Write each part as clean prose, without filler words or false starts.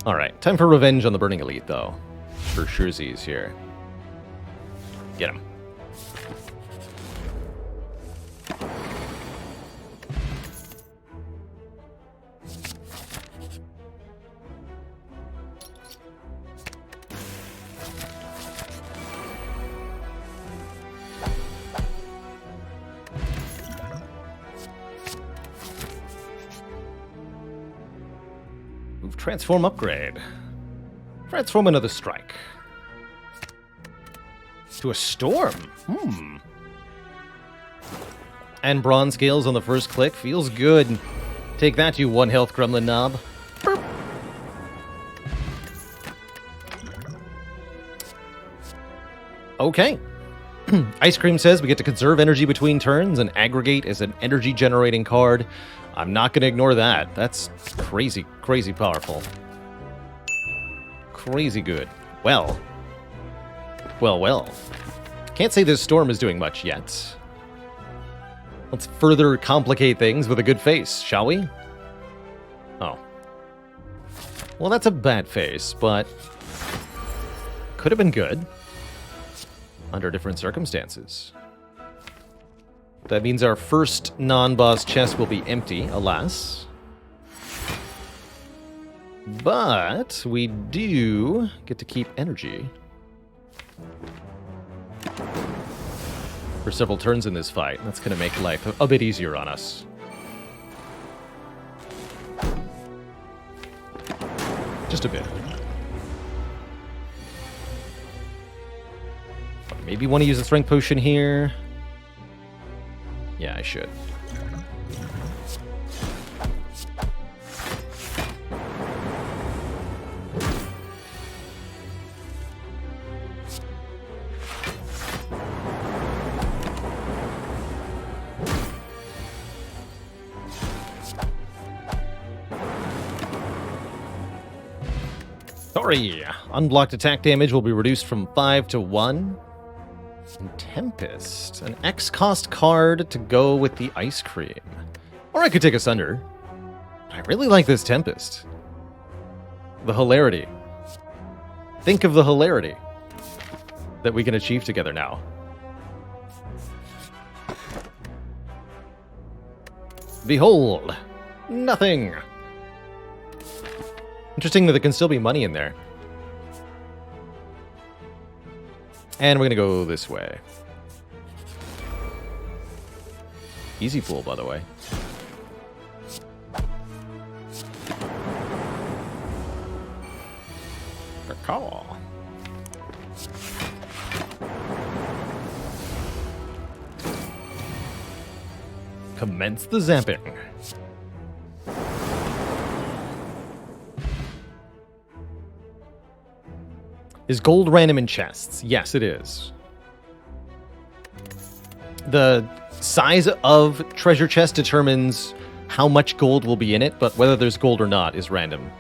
Alright, time for revenge on the Burning Elite, though. For surezies here. Get him. Transform upgrade. Transform another strike. To a storm. And bronze scales on the first click. Feels good. Take that, you 1 health Gremlin Knob. Burp. Okay. Ice Cream says we get to conserve energy between turns and aggregate as an energy generating card. I'm not going to ignore that. That's crazy, crazy powerful. Crazy good. Well. Can't say this storm is doing much yet. Let's further complicate things with a good face, shall we? Oh. Well, that's a bad face, but could have been good under different circumstances. That means our first non-boss chest will be empty, alas. But we do get to keep energy for several turns in this fight. That's going to make life a bit easier on us. Just a bit. Maybe want to use a strength potion here. Yeah, I should. Sorry. Unblocked attack damage will be reduced from 5 to 1. And Tempest, an X-cost card to go with the ice cream. Or I could take Asunder. I really like this Tempest. The hilarity. Think of the hilarity that we can achieve together now. Behold, nothing. Interesting that there can still be money in there. And we're going to go this way. Easy pool, by the way. Call. Commence the zapping. Is gold random in chests? Yes, it is. The size of treasure chest determines how much gold will be in it, but whether there's gold or not is random.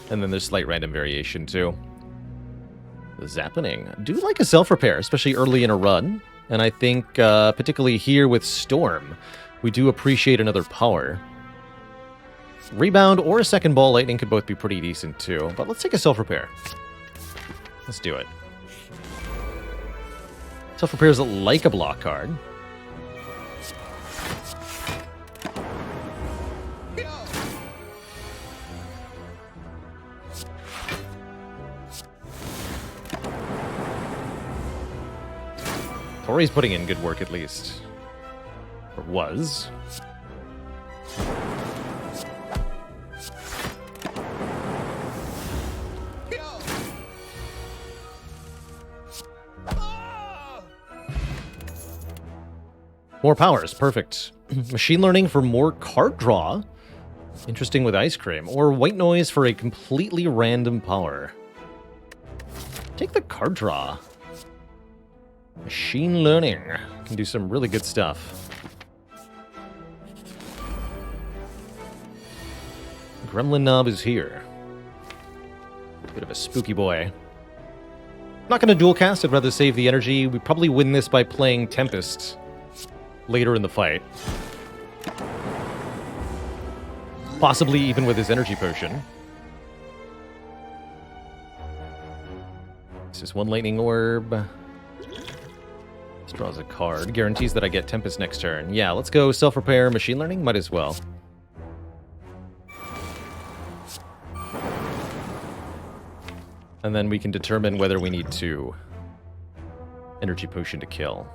And then there's slight random variation, too. The Zappening. I do like a self-repair, especially early in a run. And I think, particularly here with Storm, we do appreciate another power. Rebound or a second ball lightning could both be pretty decent, too. But let's take a self-repair. Let's do it. Self-repair is like a block card. Tori's putting in good work, at least. Or was. More powers, perfect. Machine learning for more card draw. Interesting with ice cream. Or white noise for a completely random power. Take the card draw. Machine learning can do some really good stuff. Gremlin Knob is here. Bit of a spooky boy. Not going to dual cast, I'd rather save the energy. We probably win this by playing Tempests later in the fight. Possibly even with his energy potion. This is one lightning orb. This draws a card. Guarantees that I get Tempest next turn. Yeah, let's go self-repair, machine learning. Might as well. And then we can determine whether we need to energy potion to kill.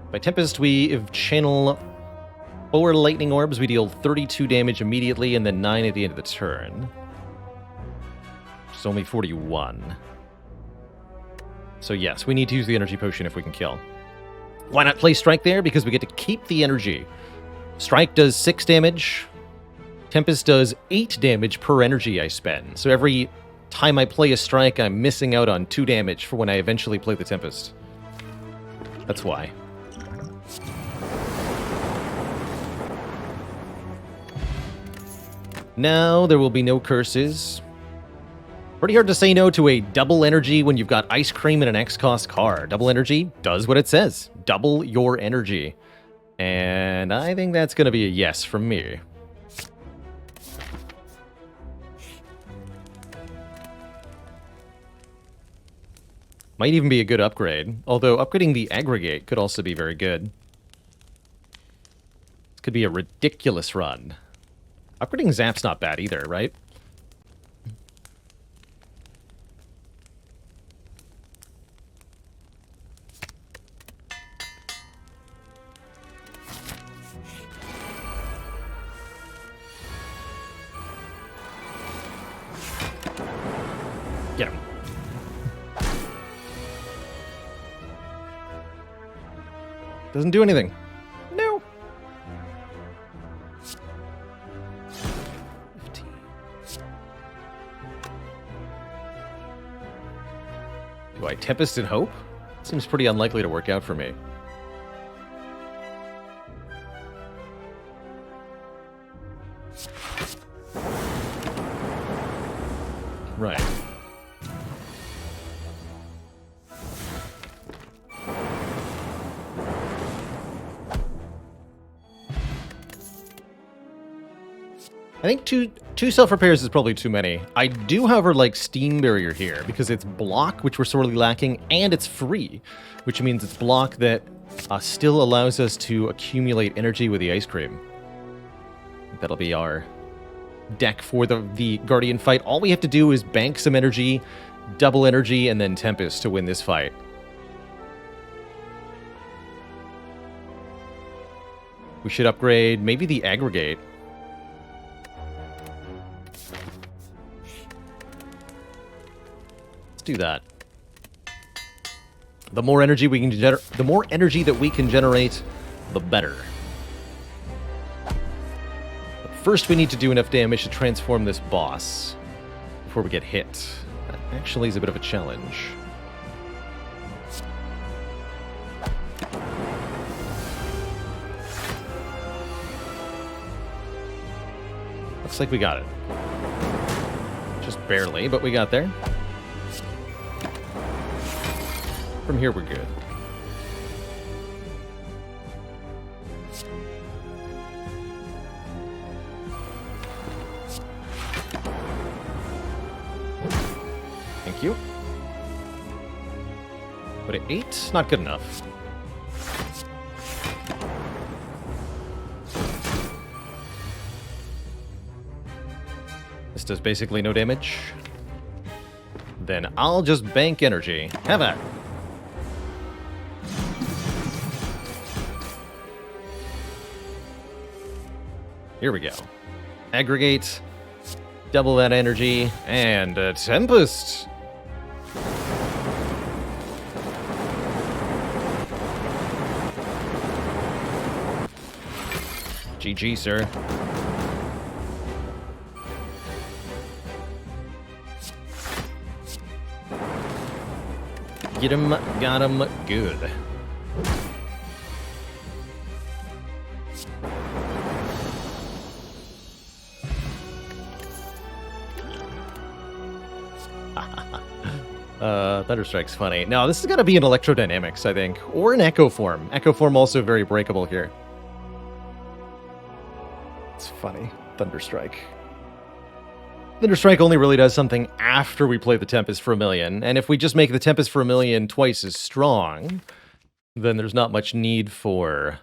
By Tempest, we channel 4 lightning orbs. We deal 32 damage immediately and then 9 at the end of the turn. Which is only 41. So yes, we need to use the energy potion if we can kill. Why not play Strike there? Because we get to keep the energy. Strike does 6 damage. Tempest does 8 damage per energy I spend. So every time I play a Strike, I'm missing out on 2 damage for when I eventually play the Tempest. That's why. Now there will be no curses. Pretty hard to say no to a double energy when you've got Ice Cream and an X-Cost card. Double energy does what it says. Double your energy. And I think that's going to be a yes from me. Might even be a good upgrade. Although upgrading the aggregate could also be very good. This could be a ridiculous run. Upgrading Zap's not bad either, right? Get him. Doesn't do anything. No. 15. Do I Tempest and Hope? Seems pretty unlikely to work out for me. Right. I think two self-repairs is probably too many. I do, however, like Steam Barrier here, because it's block, which we're sorely lacking, and it's free, which means it's block that still allows us to accumulate energy with the Ice Cream. That'll be our deck for the Guardian fight. All we have to do is bank some energy, double energy, and then Tempest to win this fight. We should upgrade maybe the aggregate. Do that. The more energy we can the more energy that we can generate, the better. But first we need to do enough damage to transform this boss before we get hit. That actually is a bit of a challenge. Looks like we got it. Just barely, but we got there. From here, we're good. Thank you. But at 8, not good enough. This does basically no damage. Then I'll just bank energy. Have at it. Here we go. Aggregate, double that energy, and a Tempest. GG, sir. Get him, got him, good. Thunderstrike's funny. No, this is going to be an Electrodynamics, I think. Or an Echo Form. Echo Form also very breakable here. It's funny. Thunderstrike. Thunderstrike only really does something after we play the Tempest for 1,000,000. And if we just make the Tempest for 1,000,000 twice as strong, then there's not much need for...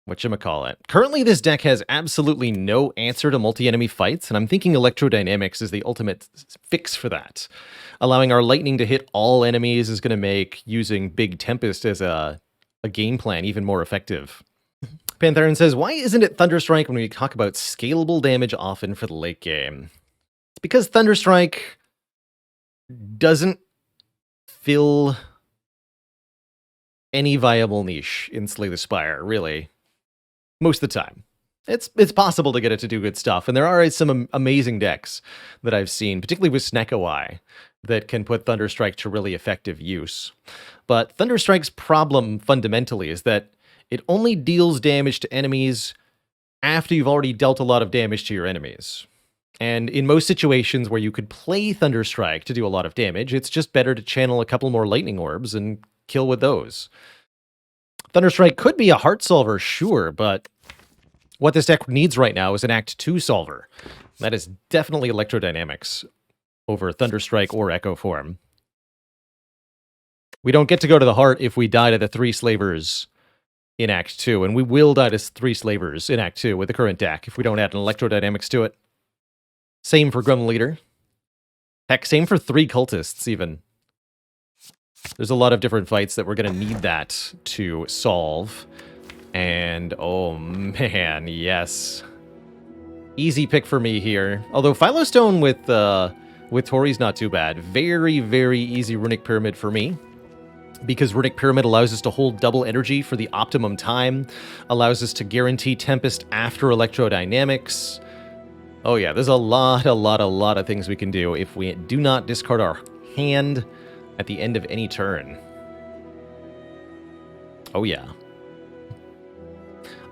whatchamacallit. Currently, this deck has absolutely no answer to multi-enemy fights, and I'm thinking Electrodynamics is the ultimate fix for that. Allowing our Lightning to hit all enemies is going to make using Big Tempest as a game plan even more effective. Pantheron says, why isn't it Thunderstrike when we talk about scalable damage often for the late game? It's because Thunderstrike doesn't fill any viable niche in Slay the Spire, really. Most of the time. It's possible to get it to do good stuff, and there are some amazing decks that I've seen, particularly with Snecko-Eye, that can put Thunderstrike to really effective use. But Thunderstrike's problem, fundamentally, is that it only deals damage to enemies after you've already dealt a lot of damage to your enemies. And in most situations where you could play Thunderstrike to do a lot of damage, it's just better to channel a couple more Lightning Orbs and kill with those. Thunderstrike could be a heart solver, sure, but what this deck needs right now is an Act 2 solver. That is definitely Electrodynamics over Thunderstrike or Echo Form. We don't get to go to the heart if we die to the 3 Slavers in Act 2, and we will die to 3 Slavers in Act 2 with the current deck if we don't add an Electrodynamics to it. Same for Gremlin Leader. Heck, same for 3 Cultists, even. There's a lot of different fights that we're going to need that to solve. And, oh man, yes. Easy pick for me here. Although Philostone with Tori's not too bad. Very, very easy Runic Pyramid for me. Because Runic Pyramid allows us to hold double energy for the optimum time. Allows us to guarantee Tempest after Electrodynamics. Oh yeah, there's a lot of things we can do if we do not discard our hand at the end of any turn. Oh yeah.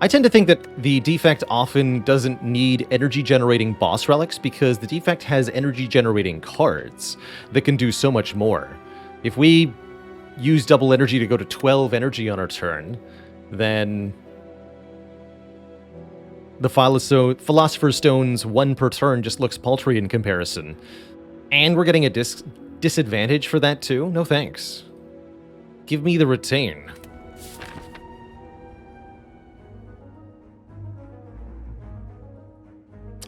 I tend to think that the Defect often doesn't need energy-generating boss relics because the Defect has energy-generating cards that can do so much more. If we use double energy to go to 12 energy on our turn, then the Philosopher's Stone's 1 per turn just looks paltry in comparison. And we're getting a disadvantage for that too? No thanks. Give me the retain.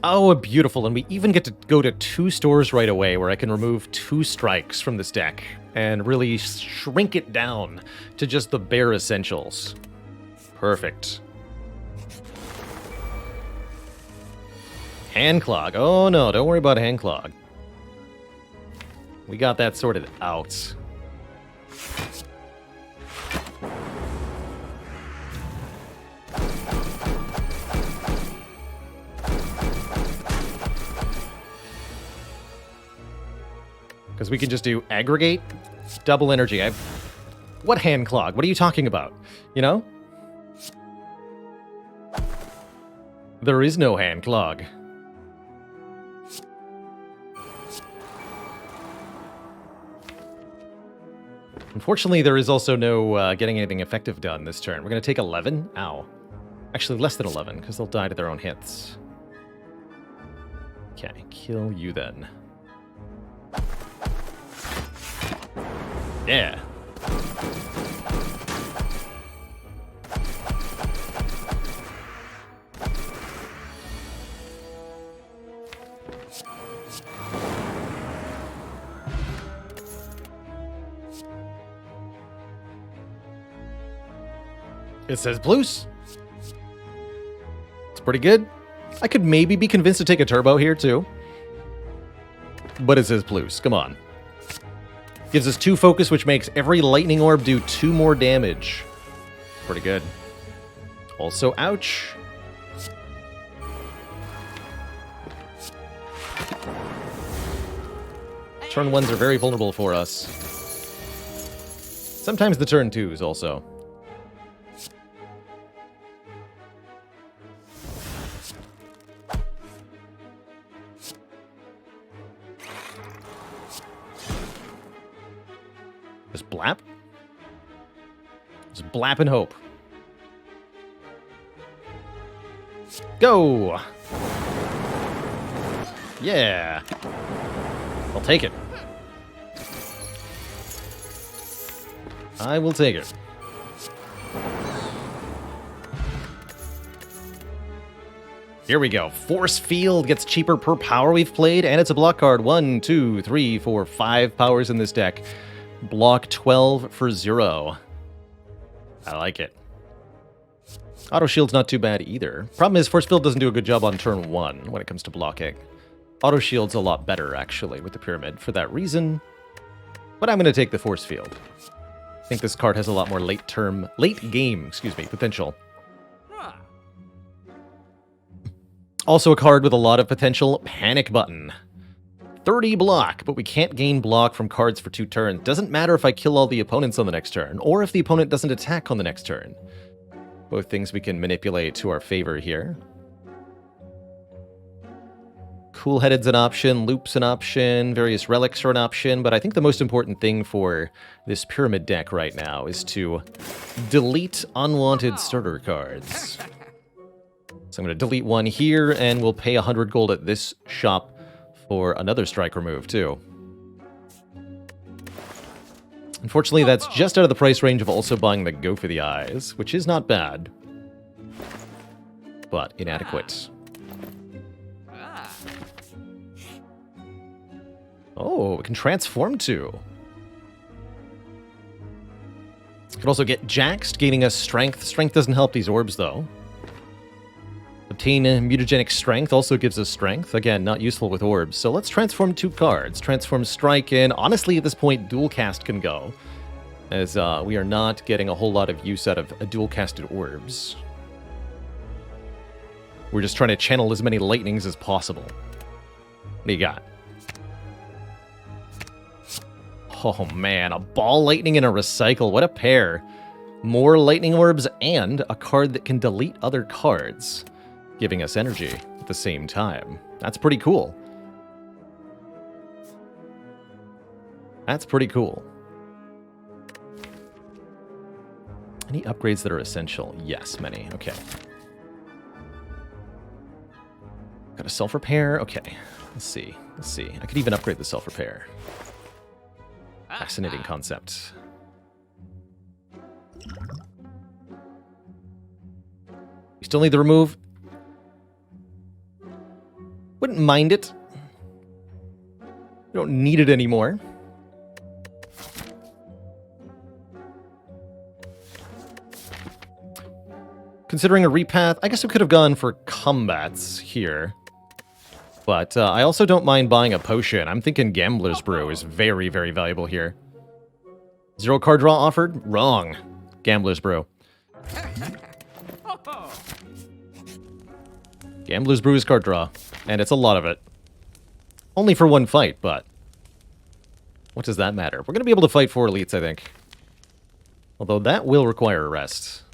Oh, beautiful. And we even get to go to 2 stores right away where I can remove 2 strikes from this deck and really shrink it down to just the bare essentials. Perfect. Handclog. Oh no, don't worry about Handclog. We got that sorted out. Because we can just do aggregate, double energy. What hand clog? What are you talking about? You know? There is no hand clog. Unfortunately, there is also no getting anything effective done this turn. We're going to take 11. Ow. Actually, less than 11, because they'll die to their own hits. Okay, kill you then. Yeah. It says blues. It's pretty good. I could maybe be convinced to take a turbo here too. But it says blues. Come on. Gives us 2 focus, which makes every lightning orb do 2 more damage. Pretty good. Also, ouch. Turn 1s are very vulnerable for us. Sometimes the turn 2s also. Just blap? Just blap and hope. Go! Yeah! I'll take it. I will take it. Here we go. Force Field gets cheaper per power we've played, and it's a block card. 1, 2, 3, 4, 5 powers in this deck. Block 12 for 0. I like it. Auto Shield's not too bad either. Problem is, Force Field doesn't do a good job on turn 1 when it comes to blocking. Auto Shield's a lot better, actually, with the Pyramid for that reason. But I'm going to take the Force Field. I think this card has a lot more late game, potential. Also a card with a lot of potential, Panic Button. 30 block, but we can't gain block from cards for 2 turns. Doesn't matter if I kill all the opponents on the next turn, or if the opponent doesn't attack on the next turn. Both things we can manipulate to our favor here. Cool Headed's an option, Loop's an option, various Relics are an option, but I think the most important thing for this Pyramid deck right now is to delete unwanted starter cards. So I'm going to delete one here, and we'll pay 100 gold at this shop for another strike remove, too. Unfortunately, that's just out of the price range of also buying the Go for the Eyes, which is not bad, but inadequate. Oh, it can transform too. It can also get Jaxed, gaining us Strength. Strength doesn't help these orbs, though. Obtain Mutagenic Strength also gives us Strength. Again, not useful with orbs. So let's transform 2 cards. Transform Strike in. Honestly, at this point, Dual Cast can go, as we are not getting a whole lot of use out of a dual-casted orbs. We're just trying to channel as many lightnings as possible. What do you got? Oh man, a Ball Lightning and a Recycle. What a pair. More Lightning Orbs and a card that can delete other cards, giving us energy at the same time. That's pretty cool. That's pretty cool. Any upgrades that are essential? Yes, many. Okay. Got a Self-Repair. Okay. Let's see. Let's see. I could even upgrade the Self-Repair. Fascinating concept. We still need the remove. Wouldn't mind it. We don't need it anymore. Considering a repath, I guess we could have gone for combats here. But I also don't mind buying a potion. I'm thinking Gambler's Brew is very, very valuable here. 0 card draw offered? Wrong. Gambler's Brew. Gambler's Brew is card draw, and it's a lot of it. Only for 1 fight, but what does that matter? We're going to be able to fight 4 elites, I think. Although that will require a rest.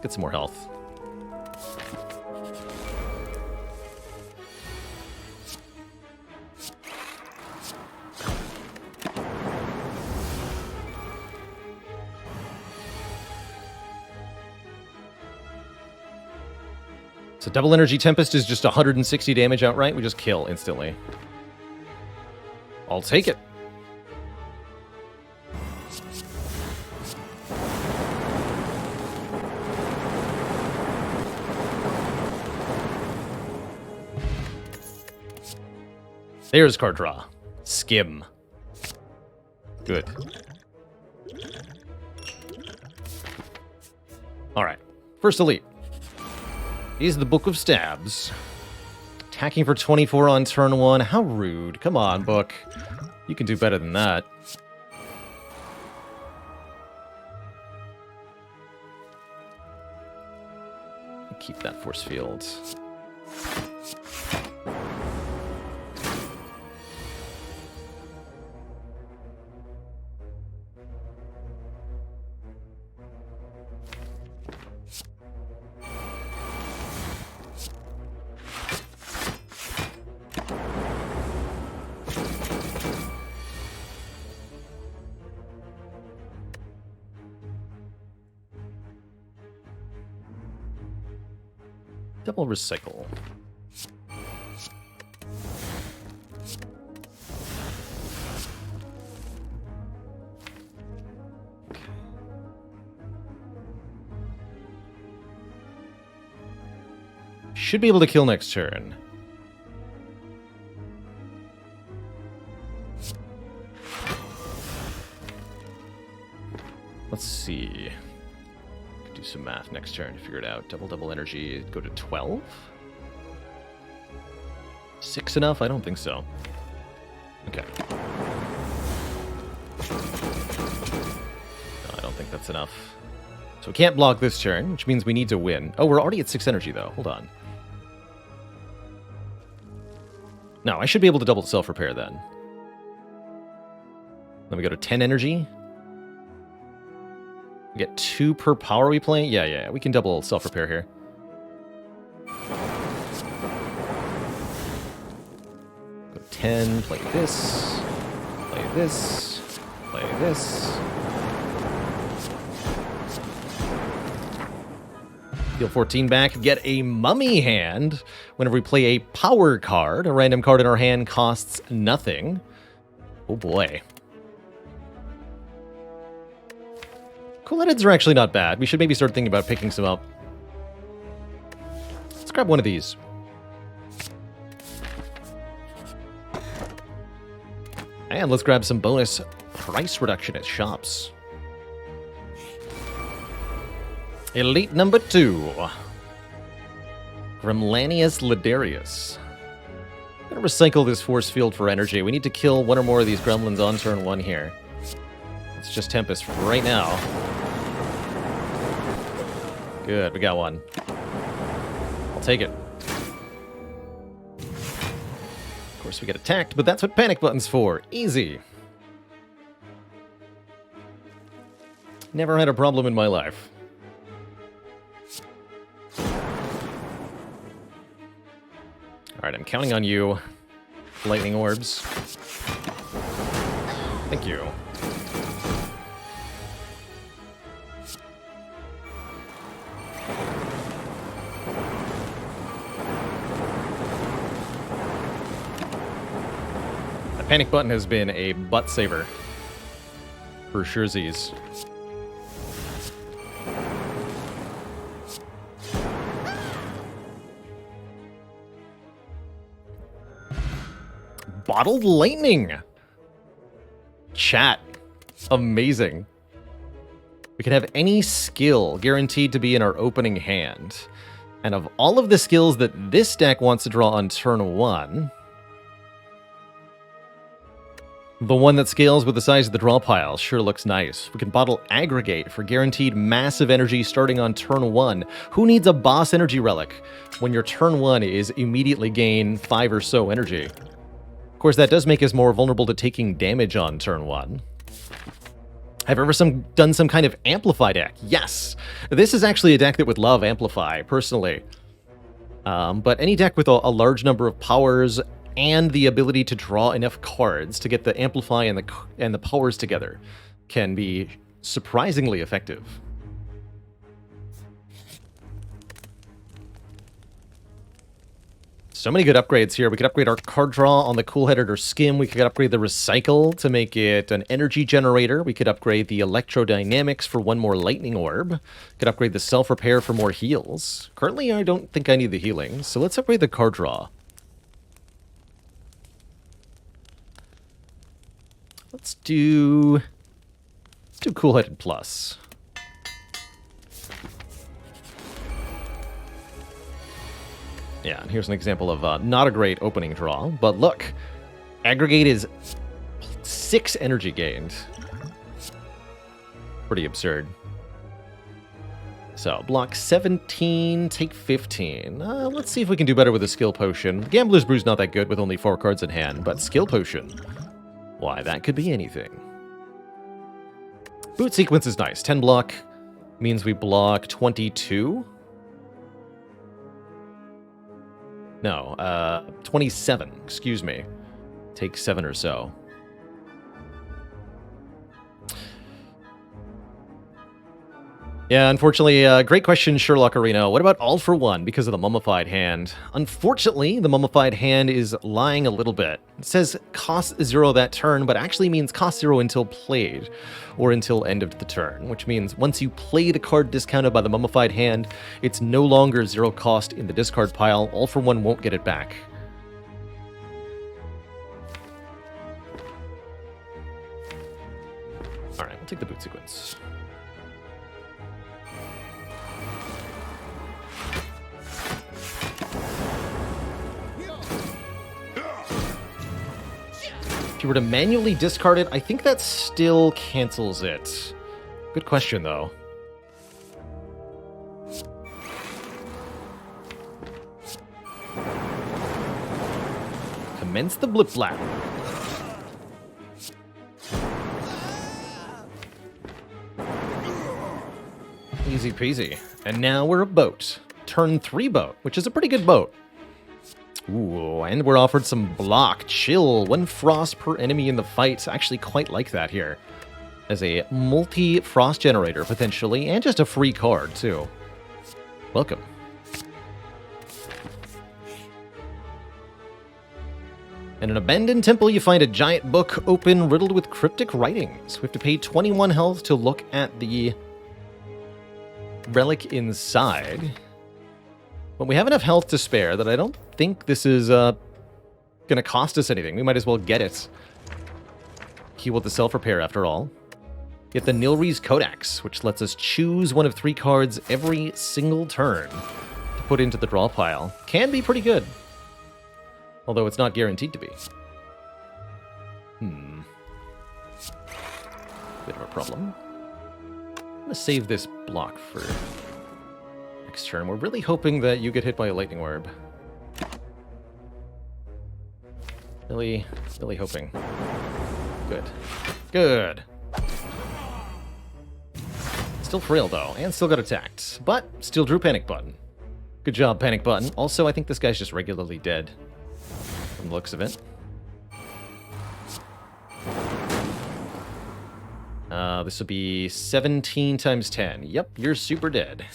Get some more health. So double energy Tempest is just 160 damage outright. We just kill instantly. I'll take it. There's card draw. Skim. Good. Alright. First elite. Is the Book of Stabs. Attacking for 24 on turn 1. How rude. Come on, book. You can do better than that. Keep that force field. Double recycle. Should be able to kill next turn. Let's see. Do some math next turn to figure it out. Double energy, go to 12? 6 enough? I don't think so. Okay. No, I don't think that's enough. So we can't block this turn, which means we need to win. Oh, we're already at 6 energy, though. Hold on. No, I should be able to double self-repair then. Then we go to 10 energy. We get 2 per power we play? Yeah, we can double self-repair here. Go to 10, play this, play this, play this. Deal 14 back, get a mummy hand. Whenever we play a power card, a random card in our hand costs nothing. Oh boy. Cool-headeds are actually not bad. We should maybe start thinking about picking some up. Let's grab one of these. And let's grab some bonus price reduction at shops. Elite number 2. Gremlanius Ladarius. I'm going to recycle this force field for energy. We need to kill one or more of these gremlins on turn 1 here. It's just Tempest right now. Good, we got one. I'll take it. Of course, we get attacked, but that's what panic button's for. Easy. Never had a problem in my life. Alright, I'm counting on you. Lightning orbs. Thank you. The panic button has been a butt saver. For surezies. Bottled lightning. Chat. Amazing. We can have any skill guaranteed to be in our opening hand. And of all of the skills that this deck wants to draw on turn 1, the one that scales with the size of the draw pile sure looks nice. We can bottle Aggregate for guaranteed massive energy starting on turn 1. Who needs a boss energy relic when your turn 1 is immediately gain 5 or so energy? Of course, that does make us more vulnerable to taking damage on turn 1. Have you ever done some kind of Amplify deck? Yes! This is actually a deck that would love Amplify, personally. But any deck with a large number of powers and the ability to draw enough cards to get the Amplify and the powers together can be surprisingly effective. So many good upgrades here. We could upgrade our card draw on the cool-headed or skim. We could upgrade the recycle to make it an energy generator. We could upgrade the electrodynamics for one more lightning orb. Could upgrade the self-repair for more heals. Currently, I don't think I need the healing, so let's upgrade the card draw. Let's do cool-headed plus. Yeah, and here's an example of not a great opening draw, but look, Aggregate is 6 energy gained. Pretty absurd. So, block 17, take 15. Let's see if we can do better with a skill potion. Gambler's Brew's not that good with only 4 cards in hand, but skill potion, why, that could be anything. Boot sequence is nice. 10 block means we block 22. No, 27, excuse me. Take 7 or so. Yeah, unfortunately, great question, Sherlock Arena. What about All for One because of the Mummified Hand? Unfortunately, the Mummified Hand is lying a little bit. It says cost 0 that turn, but actually means cost 0 until played, or until end of the turn, which means once you play the card discounted by the Mummified Hand, it's no longer 0 cost in the discard pile. All for One won't get it back. Alright, we'll take the boot sequence. If you were to manually discard it, I think that still cancels it. Good question, though. Commence the blip flap. Easy peasy. And now we're a boat. Turn 3 boat, which is a pretty good boat. Ooh, and we're offered some block. Chill. 1 frost per enemy in the fight. I actually quite like that here. As a multi-frost generator, potentially, and just a free card, too. Welcome. In an abandoned temple, you find a giant book open, riddled with cryptic writings. We have to pay 21 health to look at the relic inside. But we have enough health to spare that I don't think this is going to cost us anything. We might as well get it. Heal with the self-repair, after all. Get the Nilri's Codex, which lets us choose one of 3 cards every single turn to put into the draw pile. Can be pretty good. Although it's not guaranteed to be. Bit of a problem. I'm going to save this block for next turn. We're really hoping that you get hit by a lightning orb. Really hoping. Good. Good. Still frail, though, and still got attacked. But still drew Panic Button. Good job, Panic Button. Also, I think this guy's just regularly dead. From the looks of it. This will be 17 times 10. Yep, you're super dead.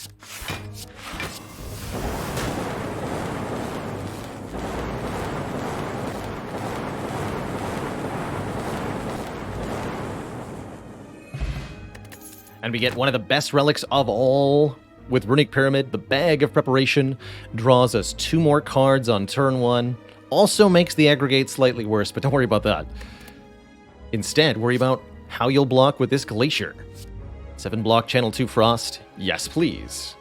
And we get one of the best relics of all with Runic Pyramid. The Bag of Preparation draws us 2 more cards on turn 1. Also makes the aggregate slightly worse, but don't worry about that. Instead, worry about how you'll block with this Glacier. 7 block, channel 2 Frost. Yes, please.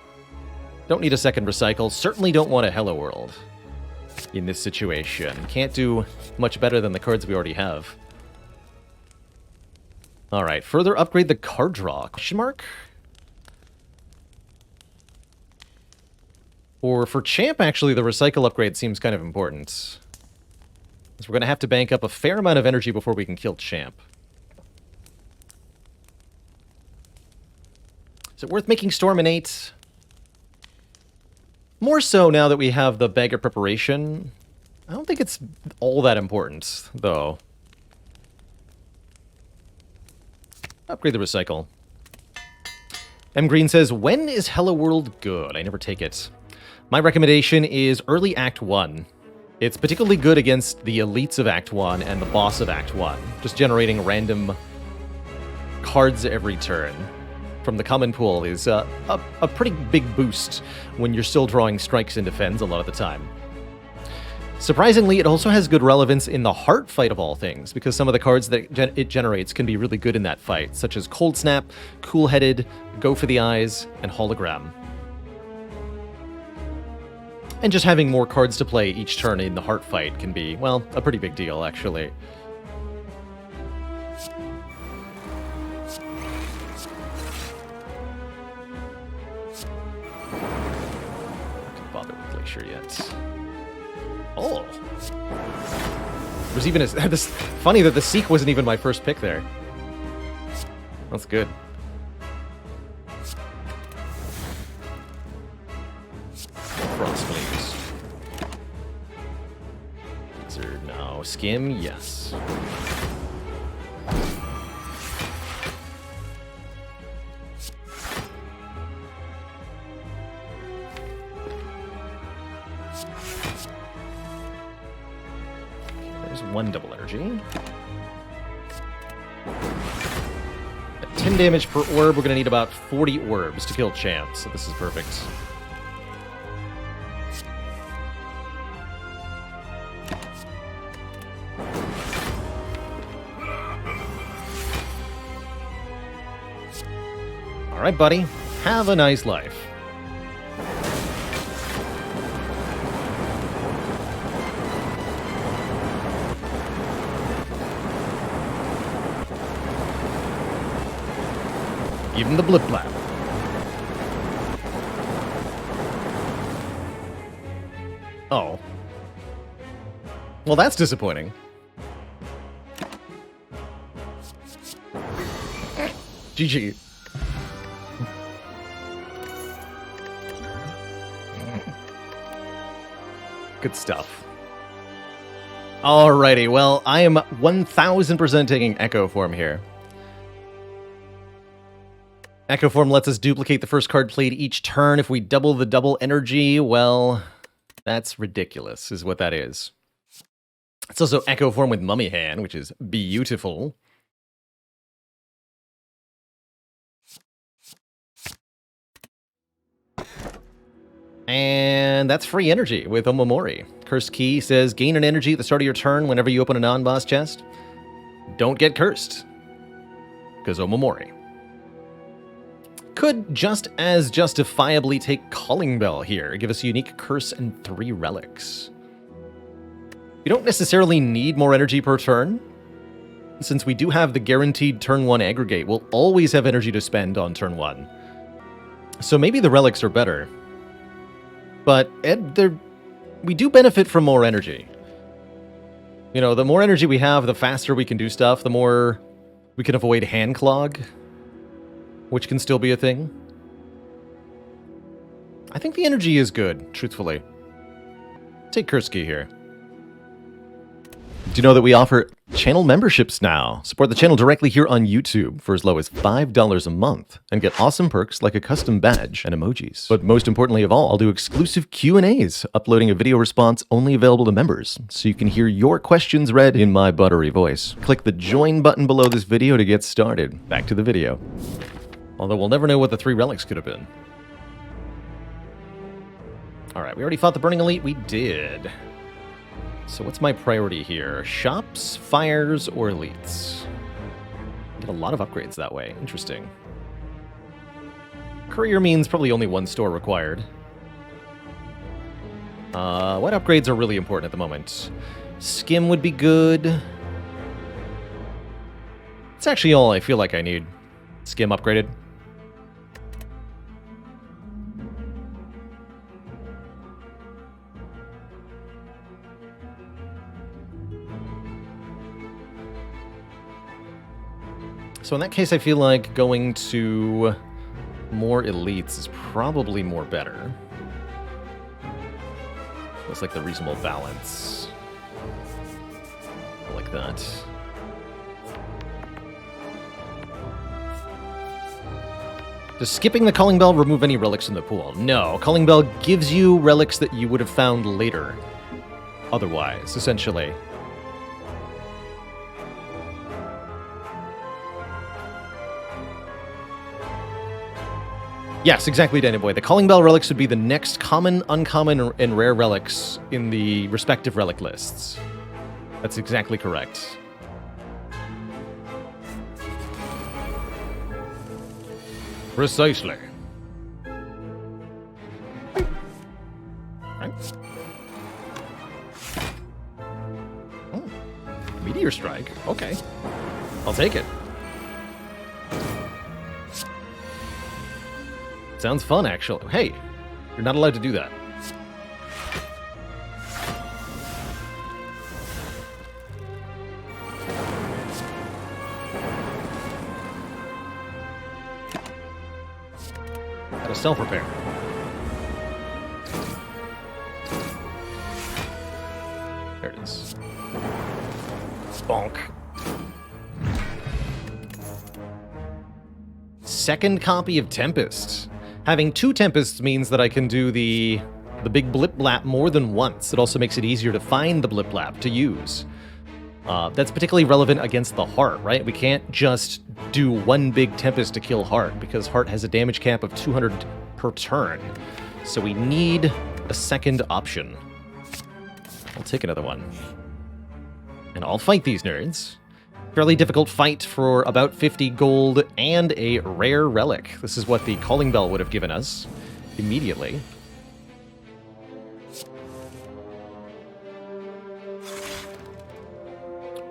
Don't need a second recycle. Certainly don't want a Hello World in this situation. Can't do much better than the cards we already have. Alright, further upgrade the card draw. Question mark? Or for Champ, actually, the recycle upgrade seems kind of important. So we're going to have to bank up a fair amount of energy before we can kill Champ. Is it worth making Storm an 8? More so now that we have the Bag of Preparation. I don't think it's all that important, though. Upgrade the recycle. M. Green says, when is Hello World good? I never take it. My recommendation is early Act 1. It's particularly good against the elites of Act 1 and the boss of Act 1. Just generating random cards every turn from the common pool is a pretty big boost when you're still drawing strikes and defends a lot of the time. Surprisingly, it also has good relevance in the heart fight of all things, because some of the cards that it generates can be really good in that fight, such as Cold Snap, Cool-Headed, Go for the Eyes, and Hologram. And just having more cards to play each turn in the heart fight can be, well, a pretty big deal, actually. Not gonna bother with Glacier yet. Oh! There's even this funny that the Seek wasn't even my first pick there. That's good. Frost Flames. Blizzard, no. Skim, yes. There's 1 double energy. At 10 damage per orb, we're going to need about 40 orbs to kill Champ, so this is perfect. Alright, buddy. Have a nice life. Give him the blip blap. Oh. Well, that's disappointing. GG. Good stuff. Alrighty, well, I am 1000% taking Echo Form here. Echo Form lets us duplicate the first card played each turn. If we double the double energy, well, that's ridiculous, is what that is. It's also Echo Form with Mummy Hand, which is beautiful. And that's free energy with Omamori. Cursed Key says, gain an energy at the start of your turn whenever you open a non-boss chest. Don't get cursed. Because Omamori. Could just as justifiably take Calling Bell here. Give us a unique curse and 3 relics. You don't necessarily need more energy per turn. Since we do have the guaranteed turn 1 aggregate, we'll always have energy to spend on turn 1. So maybe the relics are better. But we do benefit from more energy. You know, the more energy we have, the faster we can do stuff, the more we can avoid hand clog, which can still be a thing. I think the energy is good, truthfully. Take Kursky here. Do you know that we offer channel memberships now? Support the channel directly here on YouTube for as low as $5 a month and get awesome perks like a custom badge and emojis. But most importantly of all, I'll do exclusive Q&As, uploading a video response only available to members, so you can hear your questions read in my buttery voice. Click the join button below this video to get started. Back to the video. Although we'll never know what the 3 relics could have been. Alright, we already fought the Burning Elite? We did. So what's my priority here? Shops, fires, or elites? Get a lot of upgrades that way. Interesting. Courier means probably only 1 store required. What upgrades are really important at the moment? Skim would be good. It's actually all I feel like I need. Skim upgraded. So in that case, I feel like going to more elites is probably more better. Looks like the reasonable balance. I like that. Does skipping the Calling Bell remove any relics in the pool? No. Calling Bell gives you relics that you would have found later. Otherwise, essentially. Yes, exactly, Danny Boy. The Calling Bell relics would be the next common, uncommon, and rare relics in the respective relic lists. That's exactly correct. Precisely. Right. Oh, Meteor Strike. Okay. I'll take it. Sounds fun, actually. Hey, you're not allowed to do that. Got a self-repair. There it is. Bonk. Second copy of Tempest. Having 2 Tempests means that I can do the big blip blap more than once. It also makes it easier to find the blip blap to use. That's particularly relevant against the Heart, right? We can't just do one big Tempest to kill Heart, because Heart has a damage cap of 200 per turn. So we need a second option. I'll take another one. And I'll fight these nerds. Fairly difficult fight for about 50 gold and a rare relic. This is what the Calling Bell would have given us immediately.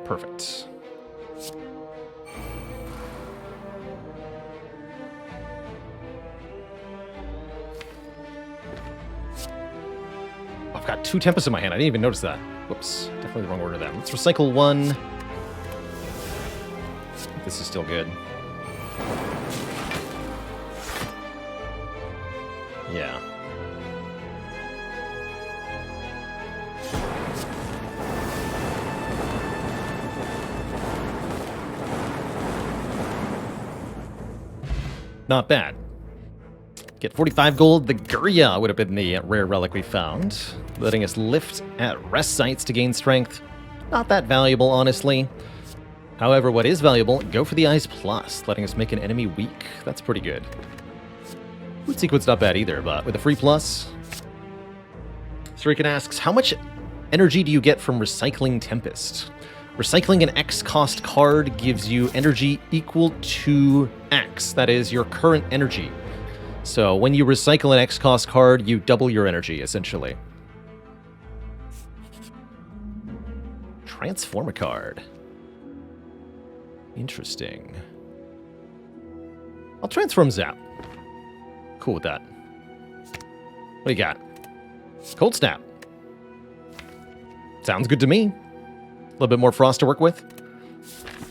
Perfect. I've got 2 Tempests in my hand. I didn't even notice that. Whoops. Definitely the wrong order then. Let's recycle 1. This is still good. Yeah. Not bad. Get 45 gold. The Gurya would have been the rare relic we found, letting us lift at rest sites to gain strength. Not that valuable, honestly. However, what is valuable, go for the Eyes Plus, letting us make an enemy weak. That's pretty good. Food Sequence not bad either, but with a free plus. Surikan asks, how much energy do you get from recycling Tempest? Recycling an X cost card gives you energy equal to X. That is your current energy. So when you recycle an X cost card, you double your energy, essentially. Transform a card. Interesting. I'll transform Zap. Cool with that. What do you got? Cold Snap. Sounds good to me. A little bit more Frost to work with.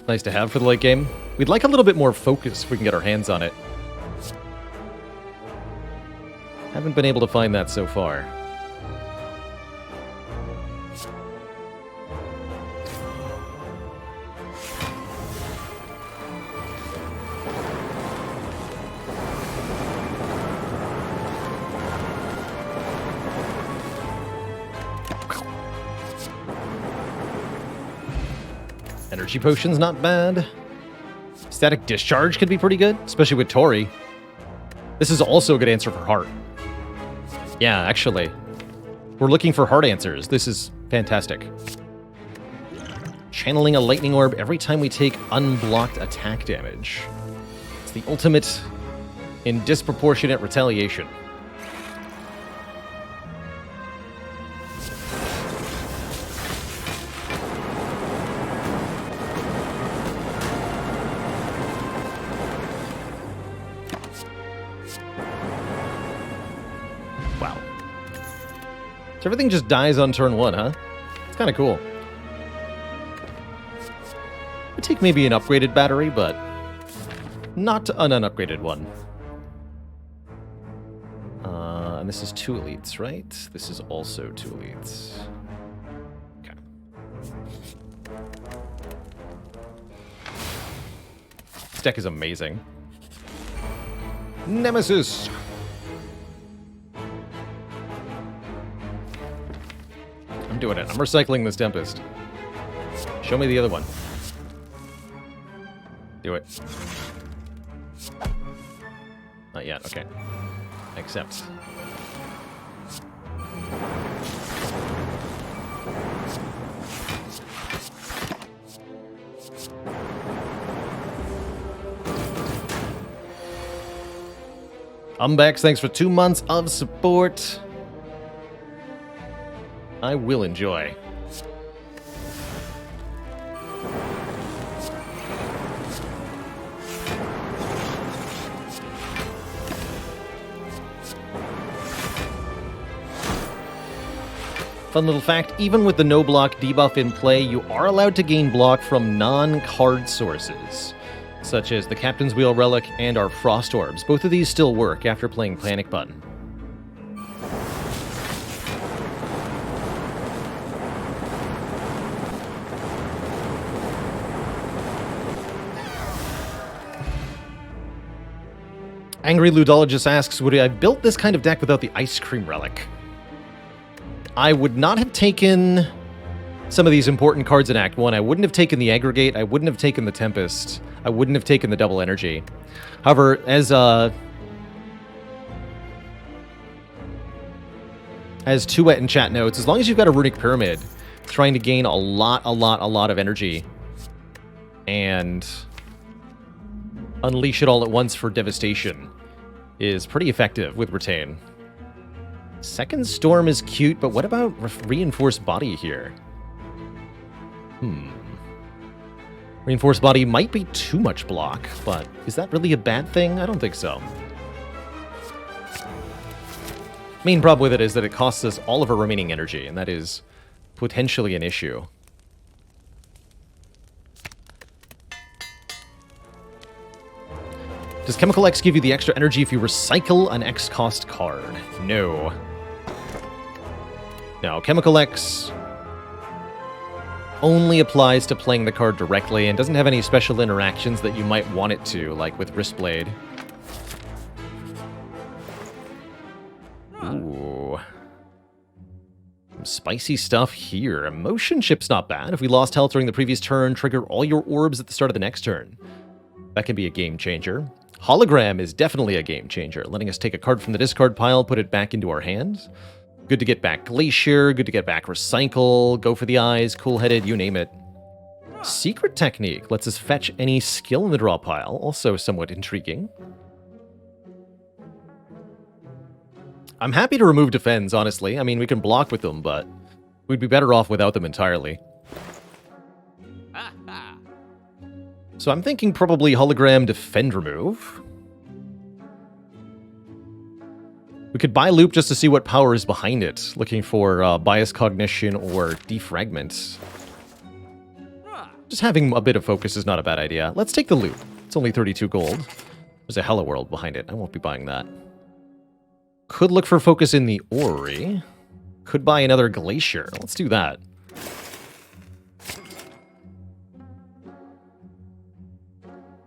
Nice to have for the late game. We'd like a little bit more focus if we can get our hands on it. Haven't been able to find that so far. Energy Potion's not bad. Static Discharge could be pretty good, especially with Tori. This is also a good answer for Heart. Yeah, actually. We're looking for Heart answers. This is fantastic. Channeling a Lightning Orb every time we take unblocked attack damage. It's the ultimate in disproportionate retaliation. So everything just dies on turn 1, huh? It's kind of cool. Would take maybe an upgraded battery, but not an unupgraded one. And this is 2 elites, right? This is also 2 elites. Okay. This deck is amazing. Nemesis! I'm doing it. I'm recycling this Tempest. Show me the other one. Do it. Not yet. Okay. Accept. Umbex, thanks for 2 months of support. I will enjoy. Fun little fact, even with the no block debuff in play, you are allowed to gain block from non-card sources, such as the Captain's Wheel Relic and our Frost Orbs. Both of these still work after playing Panic Button. Angry Ludologist asks, would I have built this kind of deck without the Ice Cream Relic? I would not have taken some of these important cards in Act 1. I wouldn't have taken the Aggregate, I wouldn't have taken the Tempest, I wouldn't have taken the Double Energy. However, as Tuet in chat notes, as long as you've got a Runic Pyramid, trying to gain a lot of energy and unleash it all at once for devastation is pretty effective with Retain. Second Storm is cute, but what about Reinforced Body here? Reinforced Body might be too much block, but is that really a bad thing? I don't think so. Main problem with it is that it costs us all of our remaining energy, and that is potentially an issue. Does Chemical X give you the extra energy if you recycle an X-cost card? No. No, Chemical X only applies to playing the card directly and doesn't have any special interactions that you might want it to, like with Wristblade. Ooh. Some spicy stuff here. Emotion Chip's not bad. If we lost health during the previous turn, trigger all your orbs at the start of the next turn. That can be a game changer. Hologram is definitely a game changer, letting us take a card from the discard pile, put it back into our hands. Good to get back Glacier, good to get back Recycle, go for the eyes, cool-headed, you name it. Secret Technique lets us fetch any skill in the draw pile, also somewhat intriguing. I'm happy to remove Defends, honestly. I mean, we can block with them, but we'd be better off without them entirely. So I'm thinking probably Hologram, Defend, remove. We could buy Loop just to see what power is behind it, looking for Bias Cognition or Defragment. Just having a bit of focus is not a bad idea. Let's take the Loop. It's only 32 gold. There's a Hello World behind it. I won't be buying that. Could look for focus in the Orrery. Could buy another Glacier. Let's do that.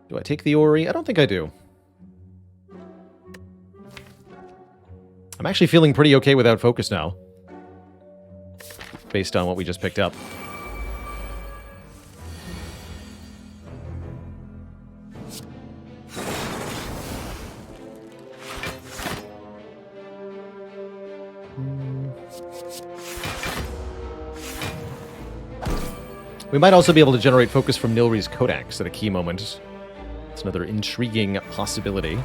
Do I take the Orrery? I don't think I do. I'm actually feeling pretty okay without focus now, based on what we just picked up. We might also be able to generate focus from Nilri's Codex at a key moment. It's another intriguing possibility.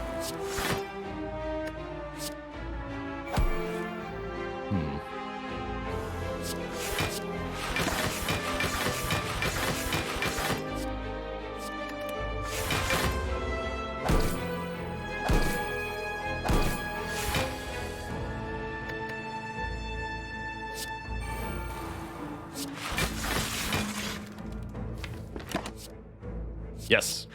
Yes.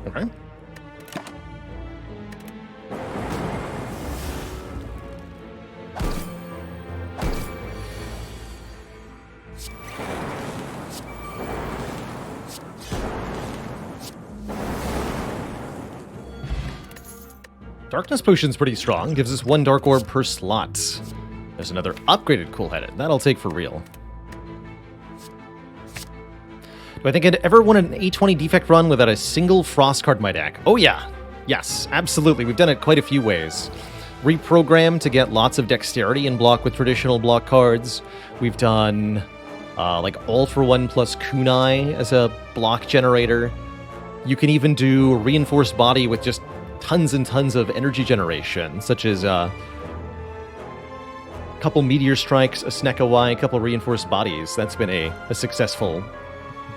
Okay. Darkness Potion's pretty strong, gives us 1 Dark Orb per slot. There's another upgraded Cool-Headed. That I'll take for real. Do I think I'd ever won an A20 Defect run without a single Frost card in my deck? Oh yeah. Yes, absolutely. We've done it quite a few ways. Reprogram to get lots of dexterity and block with traditional block cards. We've done like All for 1 plus Kunai as a block generator. You can even do Reinforced Body with just tons and tons of energy generation, such as a couple Meteor Strikes, a Snecka Y, a couple Reinforced Bodies. That's been a successful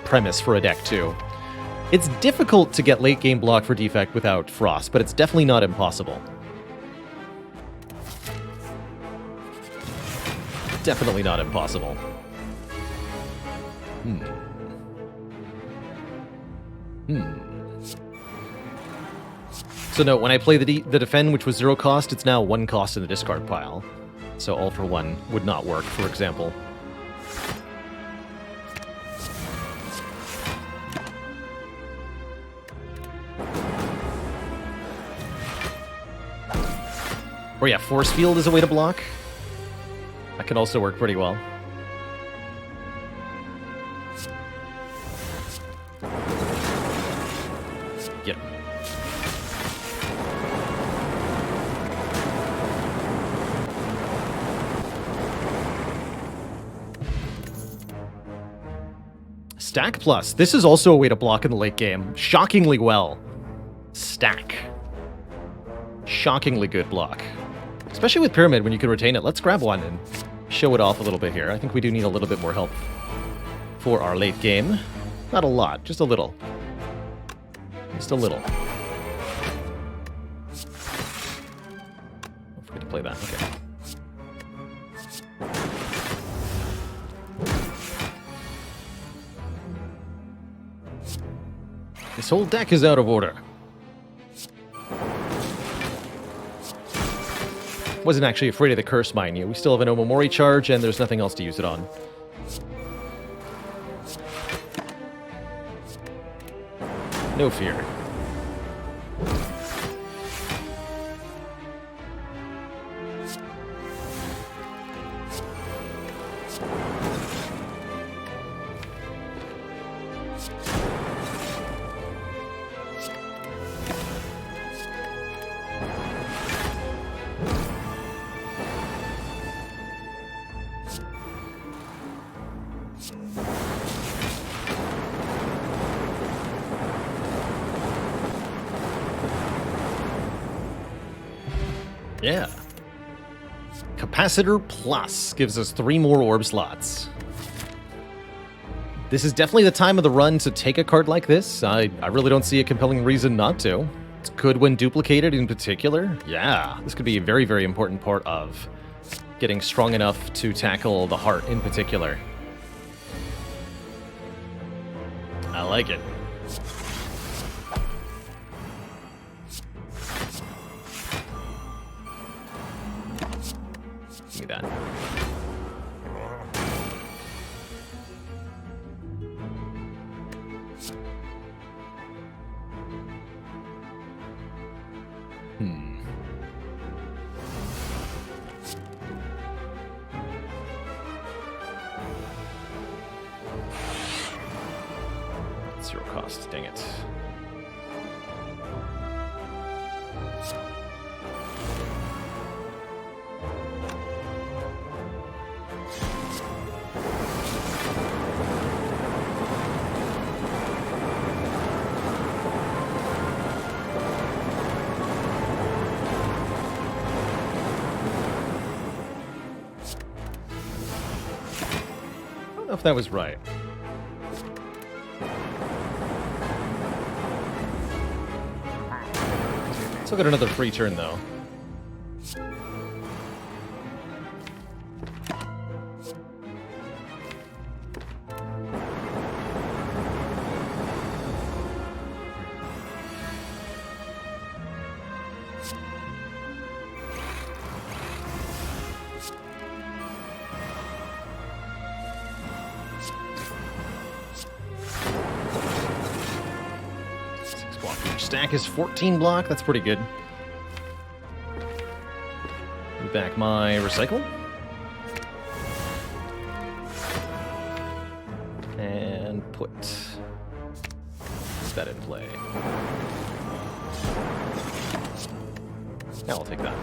premise for a deck, too. It's difficult to get late-game block for Defect without Frost, but it's definitely not impossible. Definitely not impossible. So no, when I play the defend, which was 0 cost, it's now 1 cost in the discard pile. So all for 1 would not work, for example. Or yeah, Force Field is a way to block. That can also work pretty well. Get him. Stack Plus. This is also a way to block in the late game. Shockingly well. Stack. Shockingly good block. Especially with Pyramid when you can retain it. Let's grab one and show it off a little bit here. I think we do need a little bit more help for our late game. Not a lot, just a little. Just a little. Don't forget to play that. Okay. This whole deck is out of order. Wasn't actually afraid of the curse, mind you. We still have an Omamori charge, and there's nothing else to use it on. No fear. Yeah. Capacitor Plus gives us 3 more orb slots. This is definitely the time of the run to take a card like this. I really don't see a compelling reason not to. It's good when duplicated in particular. Yeah, this could be a very, very important part of getting strong enough to tackle the heart in particular. I like it. Give me that. Zero cost, dang it. I don't know if that was right. Still got another free turn, though. Stack is 14 block. That's pretty good. Back my recycle. And put that in play. Now I'll take that.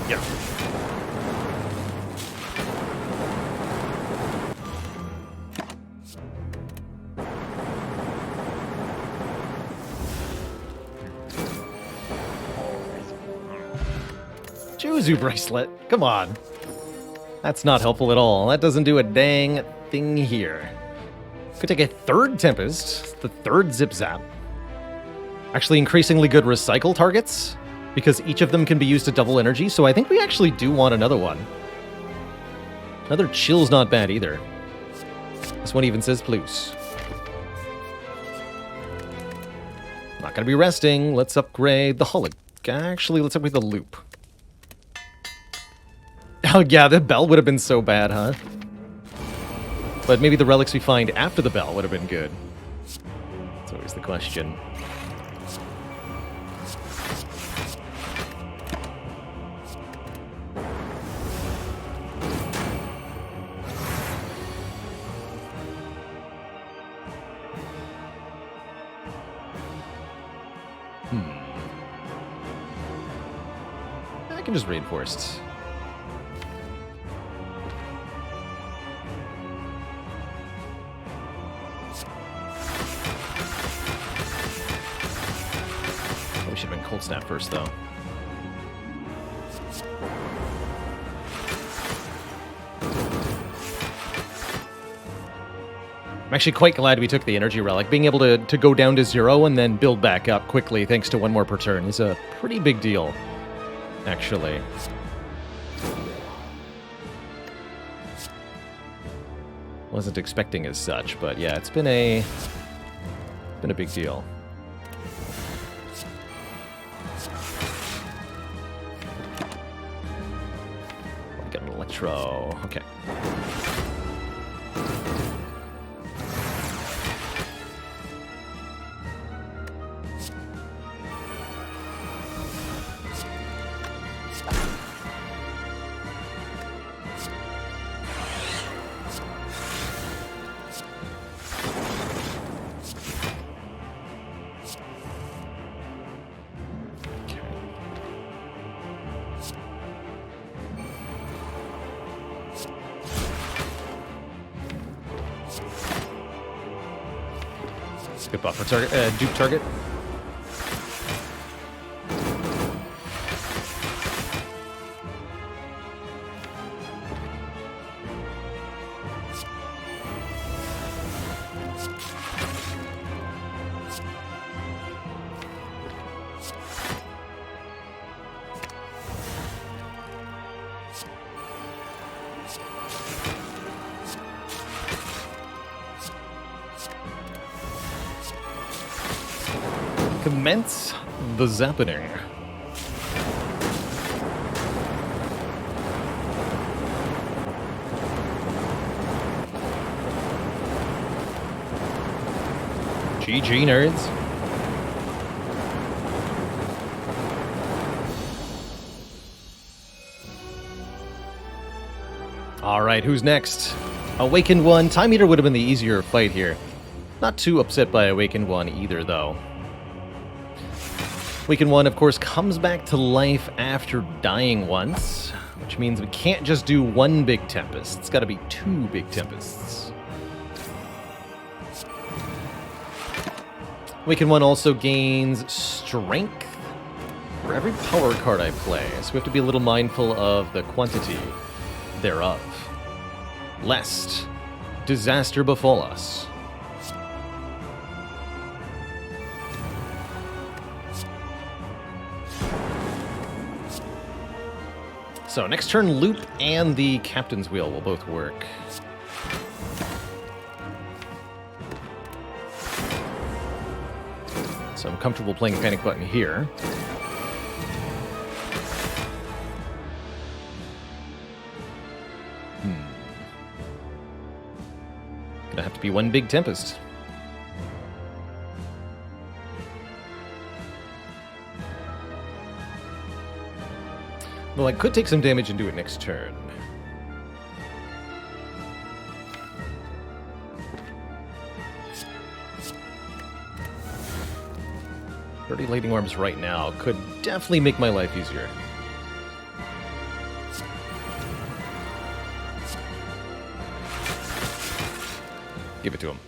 Yeah. Juzu bracelet. Come on. That's not helpful at all. That doesn't do a dang anything here. Could take a third Tempest, the third Zip Zap. Actually, increasingly good recycle targets, because each of them can be used to double energy, so I think we actually do want another one. Another Chill's not bad either. This one even says plus. Not gonna be resting. Let's upgrade the Holoc. Actually, let's upgrade the Loop. Oh yeah, the Bell would have been so bad, huh? But maybe the relics we find after the Bell would have been good. That's always the question. I can just reinforced. We should have been Cold Snap first, though. I'm actually quite glad we took the Energy Relic. Being able to go down to 0 and then build back up quickly thanks to one more per turn is a pretty big deal, actually. Wasn't expecting as such, but yeah, it's been a big deal. Get an Electro. Okay. Good buffer target, dupe target. Commence the zappening. GG, nerds. Alright, who's next? Awakened One. Time Eater would have been the easier fight here. Not too upset by Awakened One either, though. Awakened One, of course, comes back to life after dying once, which means we can't just do one big Tempest. It's got to be two big Tempests. Awakened One also gains Strength for every power card I play, so we have to be a little mindful of the quantity thereof. Lest disaster befall us. So, next turn, Loop and the Captain's Wheel will both work. So I'm comfortable playing Panic Button here. Gonna have to be one big Tempest. Well, I could take some damage and do it next turn. Dirty Lightning Arms right now could definitely make my life easier. Give it to him.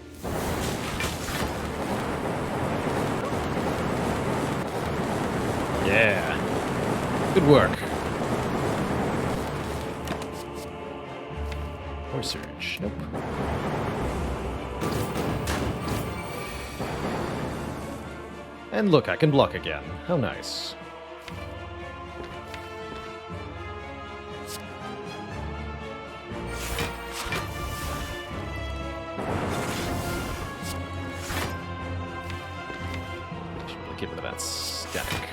Yeah. Good work. Or Surge. Nope. And look, I can block again. How nice. Should really get rid of that static.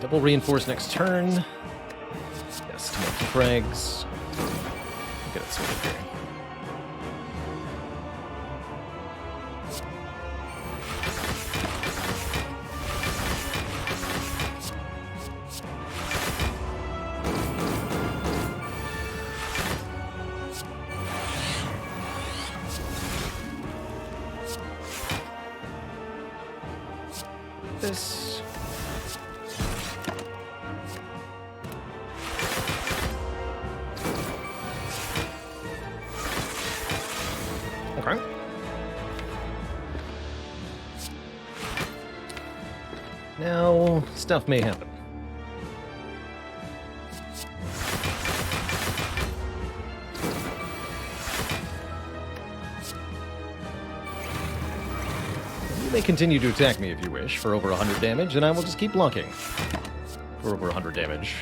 Double reinforce next turn. Yes, 2 more frags. Get it sorted here. This. Okay. Now, stuff may happen. You may continue to attack me if you wish for over 100 damage, and I will just keep blocking for over 100 damage.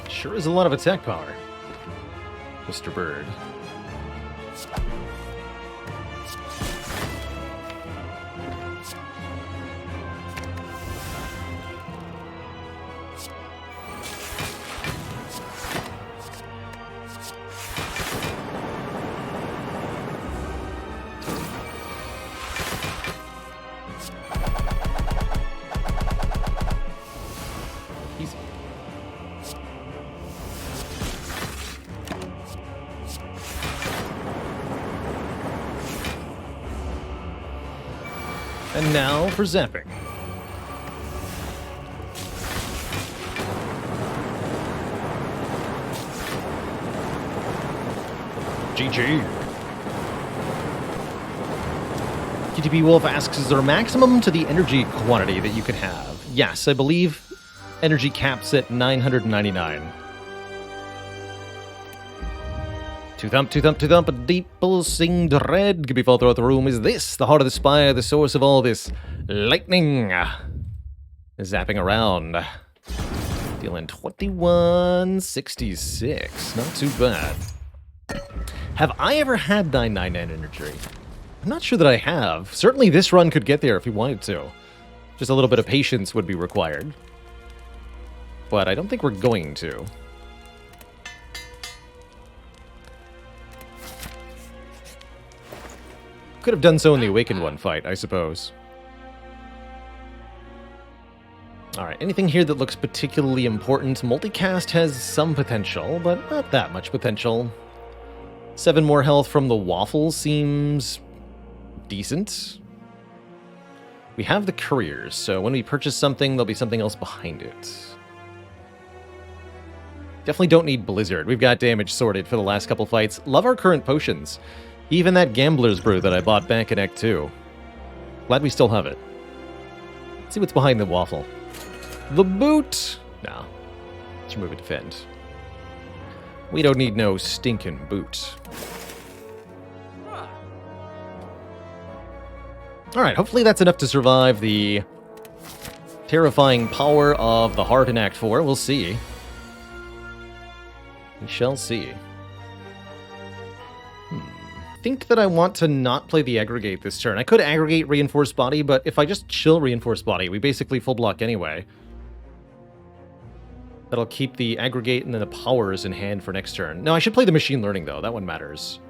Sure is a lot of attack power, Mr. Bird. Easy. And now for zapping. GG. QTP Wolf asks, is there a maximum to the energy quantity that you could have? Yes, I believe energy caps at 999. To thump, a deep pulsing dread could be felt throughout the room. Is this the heart of the spire, the source of all this lightning? Zapping around. Dealing 2166. Not too bad. Have I ever had 999 energy? I'm not sure that I have. Certainly this run could get there if we wanted to. Just a little bit of patience would be required. But I don't think we're going to. Could have done so in the Awakened One fight, I suppose. Alright, anything here that looks particularly important? Multicast has some potential, but not that much potential. 7 more health from the waffle seems decent. We have the couriers, so when we purchase something, there'll be something else behind it. Definitely don't need Blizzard. We've got damage sorted for the last couple fights. Love our current potions. Even that Gambler's Brew that I bought back in Act 2. Glad we still have it. Let's see what's behind the waffle. The boot! No. Let's remove a defend. We don't need no stinking boot. Alright, hopefully that's enough to survive the terrifying power of the heart in Act 4. We'll see. We shall see. think that I want to not play the aggregate this turn. I could aggregate Reinforced Body, but if I just chill Reinforced Body, we basically full block anyway. That'll keep the aggregate and then the powers in hand for next turn. No, I should play the Machine Learning, though. That one matters.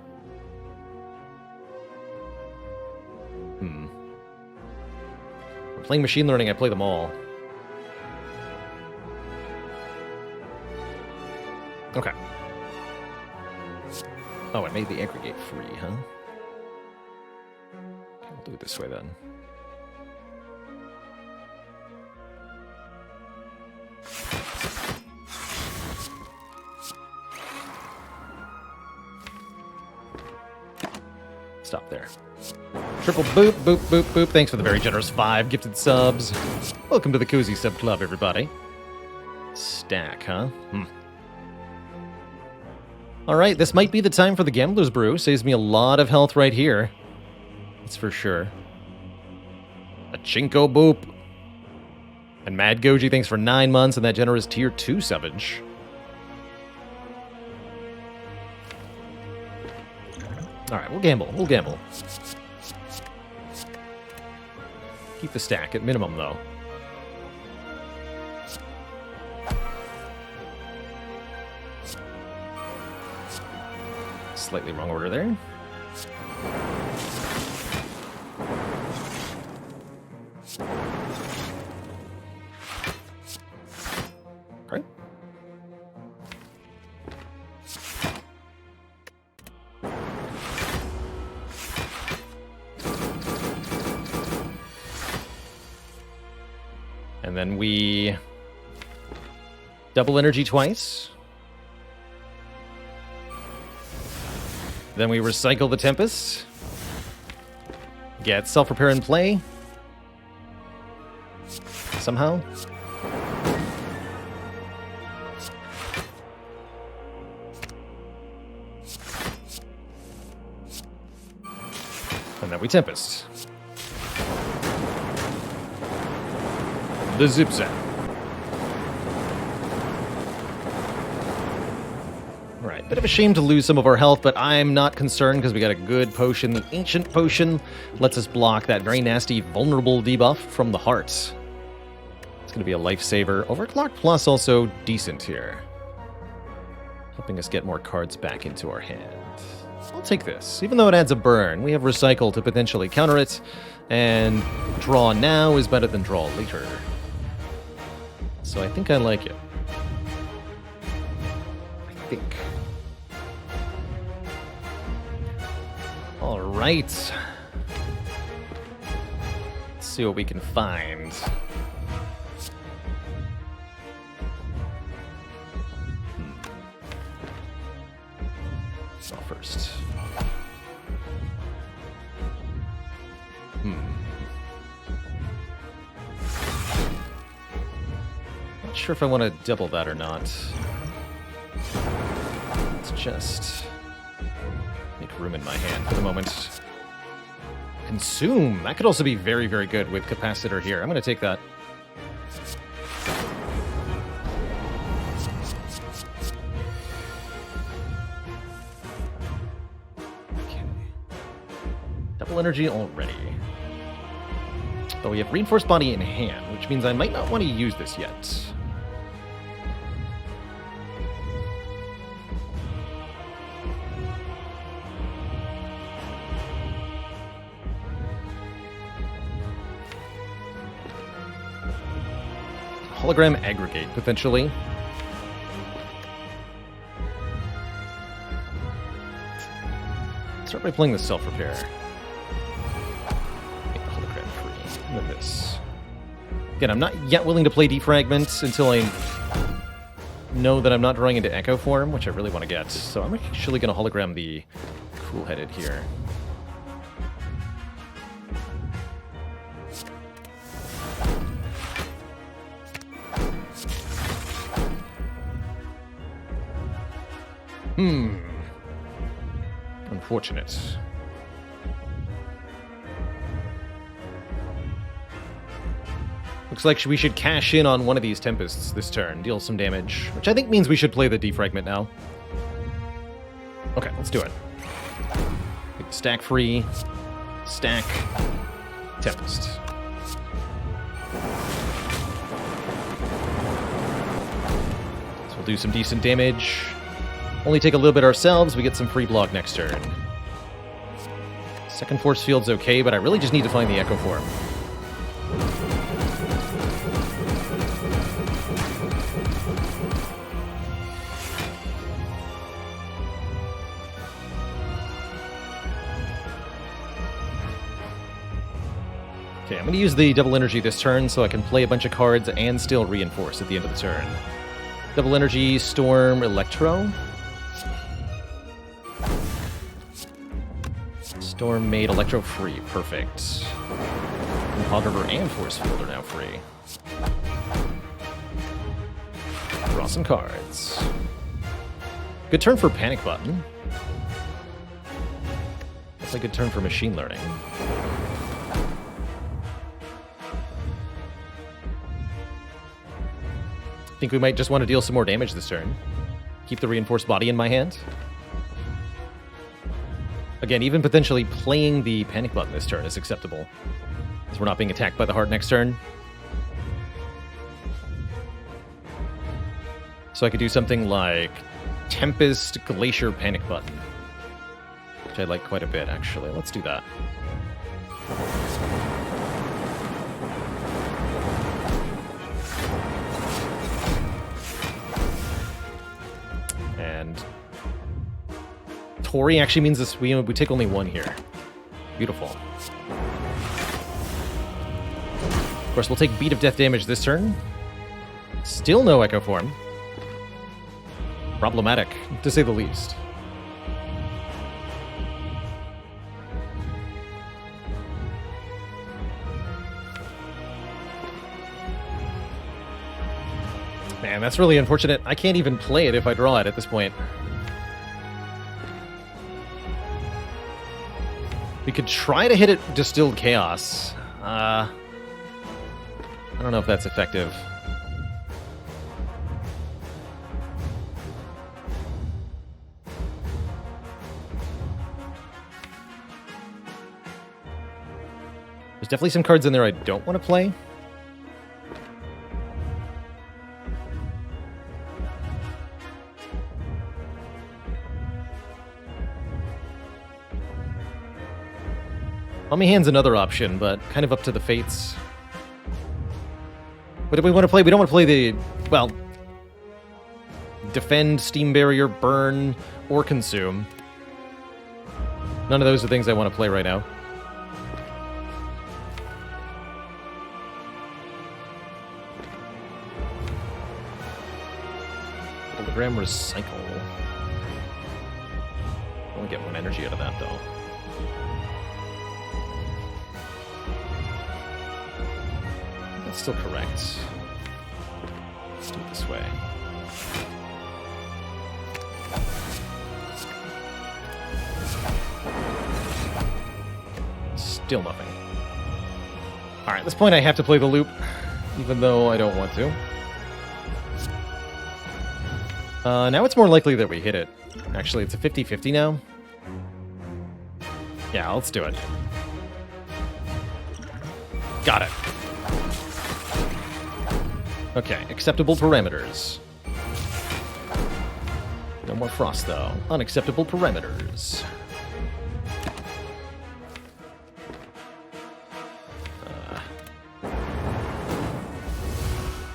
I'm playing Machine Learning, I play them all. Okay. Oh, I made the aggregate free, huh? Okay, we'll do it this way, then. Stop there. Triple boop, boop, boop, boop. Thanks for the very generous 5 gifted subs. Welcome to the Cozy Sub Club, everybody. Stack, huh? Alright, this might be the time for the Gambler's Brew. Saves me a lot of health right here. That's for sure. A Chinko Boop. And Mad Goji, thanks for 9 months and that generous tier 2 subbage. Alright, we'll gamble. We'll gamble. Keep the stack at minimum, though. Slightly wrong order there. Okay. And then we double energy twice. Then we recycle the Tempest. Get self-repair in play. Somehow. And then we Tempest. The Zip Zap. Right, bit of a shame to lose some of our health, but I'm not concerned because we got a good potion. The Ancient Potion lets us block that very nasty vulnerable debuff from the hearts. It's going to be a lifesaver. Overclock Plus also decent here. Helping us get more cards back into our hand. I'll take this. Even though it adds a burn, we have Recycle to potentially counter it, and draw now is better than draw later. So I think I like it. I think. All right. Let's see what we can find. Draw first. Not sure if I want to double that or not. Let's just make room in my hand for the moment. Consume. That could also be very, very good with Capacitor here. I'm going to take that. Okay. Double energy already. But we have Reinforced Body in hand, which means I might not want to use this yet. Hologram Aggregate, potentially. Start by playing the Self-Repair. Make the Hologram free. And then this. Again, I'm not yet willing to play Defragment until I know that I'm not drawing into Echo form, which I really want to get. So I'm actually going to Hologram the Cool-Headed here. Unfortunate. Looks like we should cash in on one of these Tempests this turn, deal some damage, which I think means we should play the Defragment now. Okay, let's do it. Make the stack free. Stack. Tempest. So we'll do some decent damage. Only take a little bit ourselves. We get some free block next turn. Second force field's okay, but I really just need to find the Echo Form. Okay, I'm going to use the double energy this turn so I can play a bunch of cards and still reinforce at the end of the turn. Double energy, Storm, Electro. Storm made Electro free. Perfect. Hog River and Force Field are now free. Draw some cards. Good turn for Panic Button. That's a good turn for Machine Learning. I think we might just want to deal some more damage this turn. Keep the Reinforced Body in my hand. Again, even potentially playing the Panic Button this turn is acceptable, as we're not being attacked by the Heart next turn. So I could do something like Tempest, Glacier, Panic Button, which I like quite a bit, actually. Let's do that. And Tori actually means this we take only one here. Beautiful. Of course, we'll take Beat of Death damage this turn. Still no Echo Form. Problematic, to say the least. Man, that's really unfortunate. I can't even play it if I draw it at this point. We could try to hit it Distilled Chaos. I don't know if that's effective. There's definitely some cards in there I don't want to play. Mummy Hand's another option, but kind of up to the fates. What do we want to play? We don't want to play the, well, Defend, Steam Barrier, Burn, or Consume. None of those are things I want to play right now. Hologram Recycle. Only get one energy out of that, though. That's still correct. Let's do it this way. Still nothing. Alright, at this point I have to play the loop, even though I don't want to. Now it's more likely that we hit it. Actually, it's a 50-50 now. Yeah, let's do it. Got it. Okay, acceptable parameters. No more frost, though. Unacceptable parameters.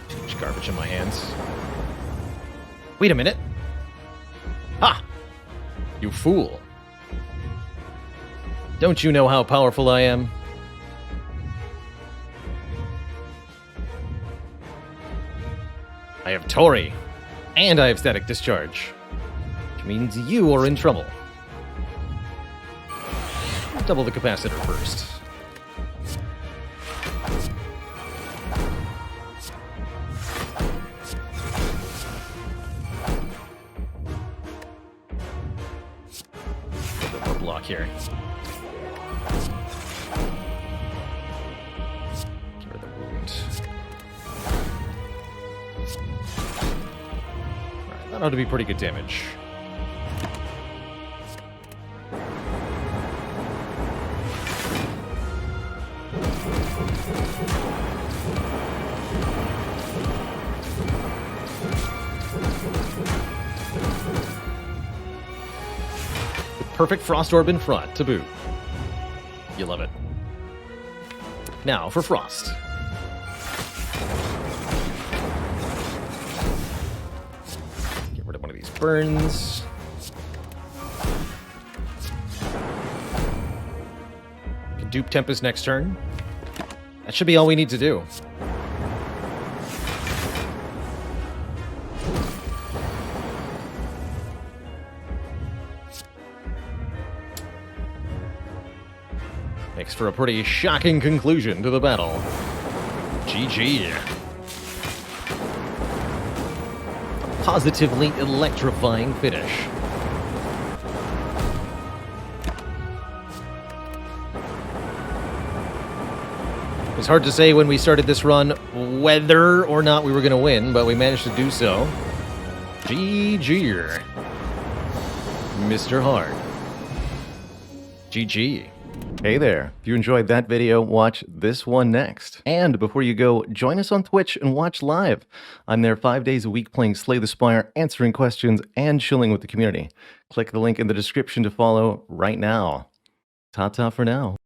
Too much garbage in my hands. Wait a minute. Ha! You fool. Don't you know how powerful I am? I have Tori, and I have Static Discharge, which means you are in trouble. Double the capacitor first. A bit more block here. Get rid of the wound. That ought to be pretty good damage. perfect Frost Orb in front to boot. You love it. Now for Frost. Get rid of one of these burns. Can dupe Tempest next turn. That should be all we need to do. Makes for a pretty shocking conclusion to the battle. GG. A positively electrifying finish. It was hard to say when we started this run whether or not we were going to win, but we managed to do so. GG. Mr. Hard. GG. Hey there, if you enjoyed that video, watch this one next. And before you go, join us on Twitch and watch live. I'm there 5 days a week playing Slay the Spire, answering questions, and chilling with the community. Click the link in the description to follow right now. Ta-ta for now.